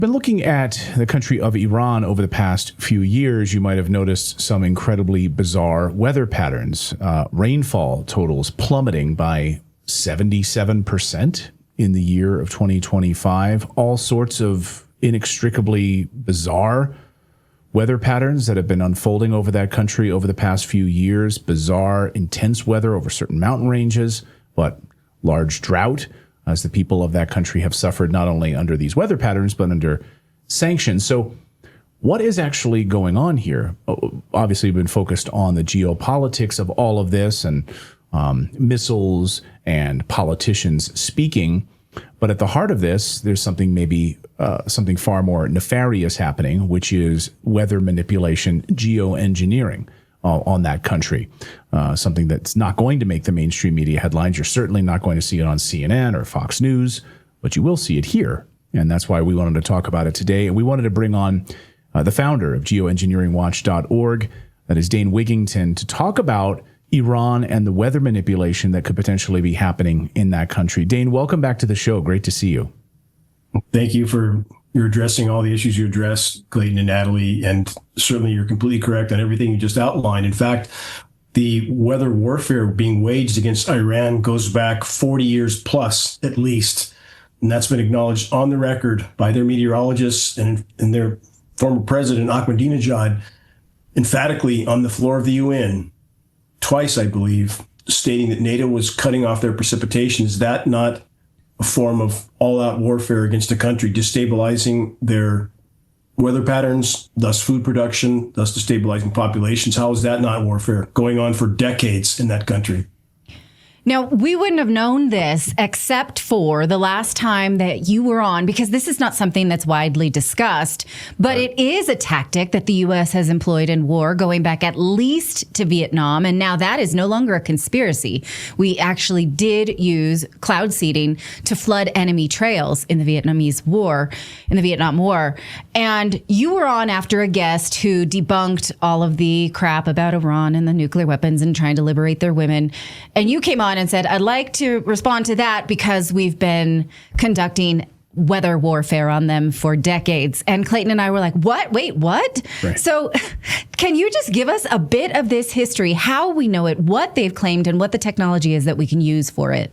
Been looking at the country of Iran over the past few years, you might have noticed some incredibly bizarre weather patterns. Rainfall totals plummeting by 77% in the year of 2025. All sorts of inextricably bizarre weather patterns that have been unfolding over that country over the past few years. Bizarre, intense weather over certain mountain ranges, but large drought, as the people of that country have suffered not only under these weather patterns, but under sanctions. So what is actually going on here? Obviously, we've been focused on the geopolitics of all of this and missiles and politicians speaking. But at the heart of this, there's something something far more nefarious happening, which is weather manipulation, geoengineering on that country. Something that's not going to make the mainstream media headlines. You're certainly not going to see it on CNN or Fox News, but you will see it here. And that's why we wanted to talk about it today. And we wanted to bring on the founder of geoengineeringwatch.org, that is Dane Wigington, to talk about Iran and the weather manipulation that could potentially be happening in that country. Dane, welcome back to the show. Great to see you. Thank you for you're addressing all the issues you addressed, Clayton and Natalie, and certainly you're completely correct on everything you just outlined. In fact, the weather warfare being waged against Iran goes back 40 years plus, at least. And that's been acknowledged on the record by their meteorologists and their former president, Ahmadinejad, emphatically on the floor of the UN, twice, I believe, stating that NATO was cutting off their precipitation. Is that not a form of all-out warfare against a country, destabilizing their weather patterns, thus food production, thus destabilizing populations? How is that not warfare going on for decades in that country? Now, we wouldn't have known this except for the last time that you were on, because this is not something that's widely discussed, but it is a tactic that the U.S. has employed in war going back at least to Vietnam. And now that is no longer a conspiracy. We actually did use cloud seeding to flood enemy trails in the Vietnam War. And you were on after a guest who debunked all of the crap about Iran and the nuclear weapons and trying to liberate their women. And you came on and said, I'd like to respond to that because we've been conducting weather warfare on them for decades. And Clayton and I were like, what? Wait, what? Right. So can you just give us a bit of this history, how we know it, what they've claimed, and what the technology is that we can use for it?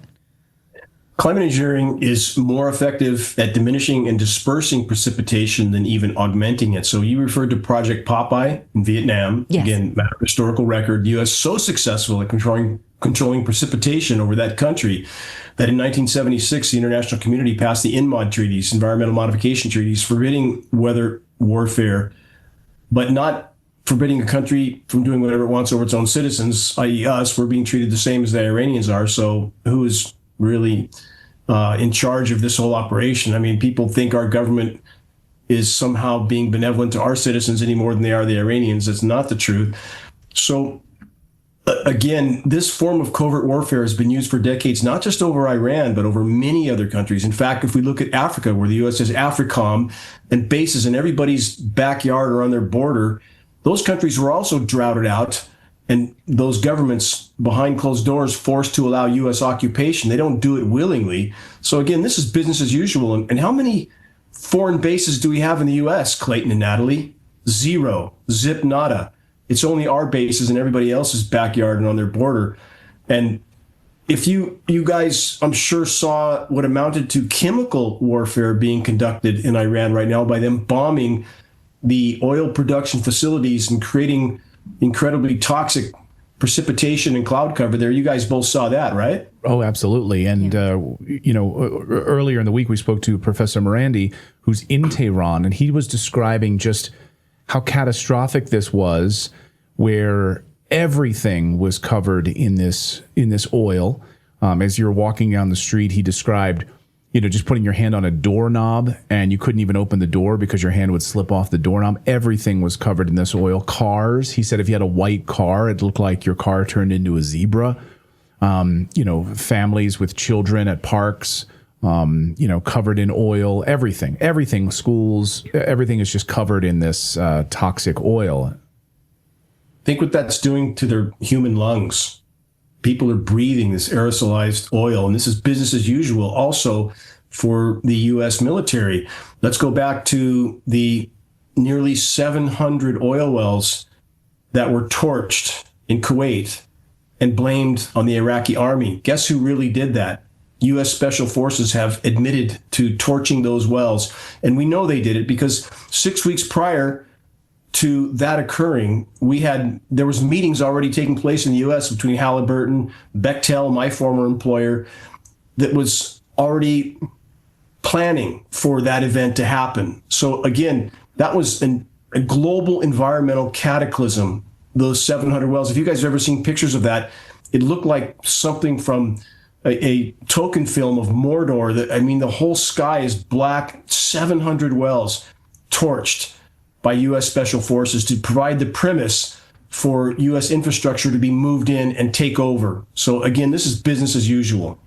Climate engineering is more effective at diminishing and dispersing precipitation than even augmenting it. So you referred to Project Popeye in Vietnam. Yes. Again, historical record. The U.S. so successful at controlling precipitation over that country that in 1976, the international community passed the INMOD treaties, environmental modification treaties, forbidding weather warfare, but not forbidding a country from doing whatever it wants over its own citizens, i.e. us. We're being treated the same as the Iranians are. So who is really in charge of this whole operation? I mean, people think our government is somehow being benevolent to our citizens any more than they are the Iranians. That's not the truth. So again, this form of covert warfare has been used for decades, not just over Iran, but over many other countries. In fact, if we look at Africa, where the U.S. has AFRICOM and bases in everybody's backyard or on their border, those countries were also droughted out, and those governments behind closed doors forced to allow U.S. occupation. They don't do it willingly. So again, this is business as usual. And how many foreign bases do we have in the U.S., Clayton and Natalie? Zero. Zip nada. It's only our bases in everybody else's backyard and on their border. And if you guys, I'm sure, saw what amounted to chemical warfare being conducted in Iran right now by them bombing the oil production facilities and creating incredibly toxic precipitation and cloud cover there. You guys both saw that, right? Oh, absolutely. And, earlier in the week, we spoke to Professor Morandi, who's in Tehran, and he was describing just how catastrophic this was, where everything was covered in this oil. As you're walking down the street, he described, just putting your hand on a doorknob and you couldn't even open the door because your hand would slip off the doorknob. Everything was covered in this oil. Cars, he said, if you had a white car, it looked like your car turned into a zebra. Families with children at parks, covered in oil, everything, schools, everything is just covered in this toxic oil. Think what that's doing to their human lungs. People are breathing this aerosolized oil, and this is business as usual. Also, for the U.S. military. Let's go back to the nearly 700 oil wells that were torched in Kuwait and blamed on the Iraqi army. Guess who really did that? U.S. Special Forces have admitted to torching those wells. And we know they did it because 6 weeks prior to that occurring, there was meetings already taking place in the U.S. between Halliburton, Bechtel, my former employer, that was already planning for that event to happen. So again, that was a global environmental cataclysm, those 700 wells. If you guys have ever seen pictures of that, it looked like something from a token film of Mordor. The whole sky is black, 700 wells torched by U.S. Special Forces to provide the premise for U.S. infrastructure to be moved in and take over. So again, this is business as usual.